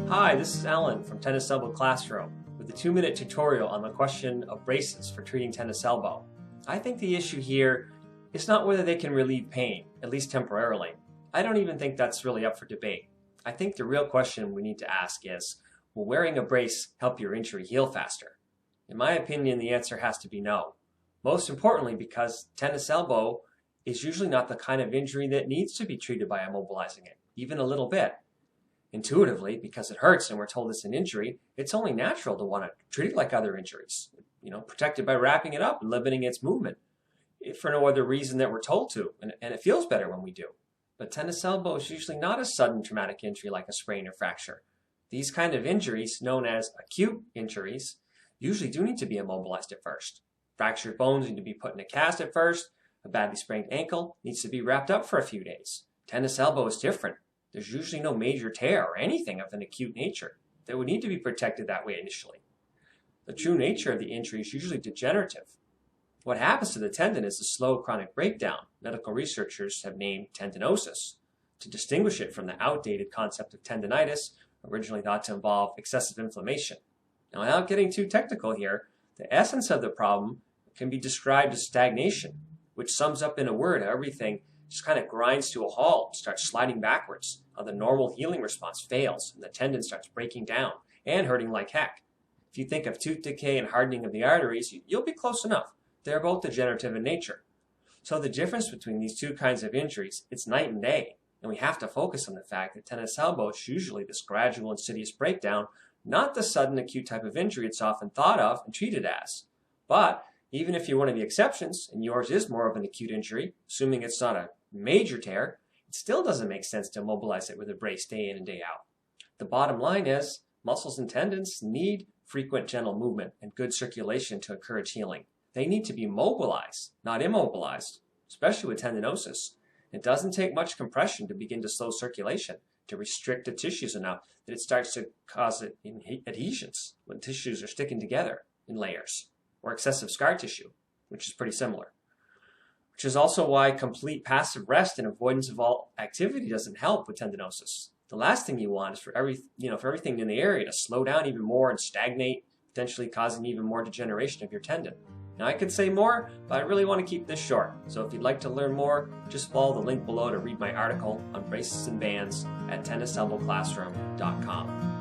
Hi, this is Alan from Tennis Elbow Classroom with a 2-minute tutorial on the question of braces for treating tennis elbow. I think the issue here is not whether they can relieve pain, at least temporarily. I don't even think that's really up for debate. I think the real question we need to ask is, will wearing a brace help your injury heal faster? In my opinion, the answer has to be no. Most importantly, because tennis elbow is usually not the kind of injury that needs to be treated by immobilizing it, even a little bit. Intuitively, because it hurts and we're told it's an injury, it's only natural to want to treat it like other injuries. Protect it by wrapping it up and limiting its movement, if for no other reason that we're told to, and it feels better when we do. But tennis elbow is usually not a sudden traumatic injury like a sprain or fracture. These kind of injuries, known as acute injuries, usually do need to be immobilized at first. Fractured bones need to be put in a cast at first. A badly sprained ankle needs to be wrapped up for a few days. Tennis elbow is different. There's usually no major tear or anything of an acute nature that would need to be protected that way initially. The true nature of the injury is usually degenerative. What happens to the tendon is a slow chronic breakdown medical researchers have named tendinosis to distinguish it from the outdated concept of tendinitis, originally thought to involve excessive inflammation. Now, without getting too technical here, the essence of the problem can be described as stagnation, which sums up in a word how everything just kind of grinds to a halt, starts sliding backwards, how the normal healing response fails and the tendon starts breaking down and hurting like heck. If you think of tooth decay and hardening of the arteries, you'll be close enough. They're both degenerative in nature. So the difference between these two kinds of injuries, it's night and day, and we have to focus on the fact that tennis elbow is usually this gradual insidious breakdown, not the sudden acute type of injury it's often thought of and treated as. But even if you're one of the exceptions, and yours is more of an acute injury, assuming it's not a major tear, it still doesn't make sense to immobilize it with a brace day in and day out. The bottom line is, muscles and tendons need frequent gentle movement and good circulation to encourage healing. They need to be mobilized, not immobilized, especially with tendinosis. It doesn't take much compression to begin to slow circulation, to restrict the tissues enough that it starts to cause adhesions when tissues are sticking together in layers, or excessive scar tissue, which is pretty similar. Which is also why complete passive rest and avoidance of all activity doesn't help with tendinosis. The last thing you want is for everything in the area to slow down even more and stagnate, potentially causing even more degeneration of your tendon. Now, I could say more, but I really want to keep this short. So if you'd like to learn more, just follow the link below to read my article on braces and bands at tenniselbowclassroom.com.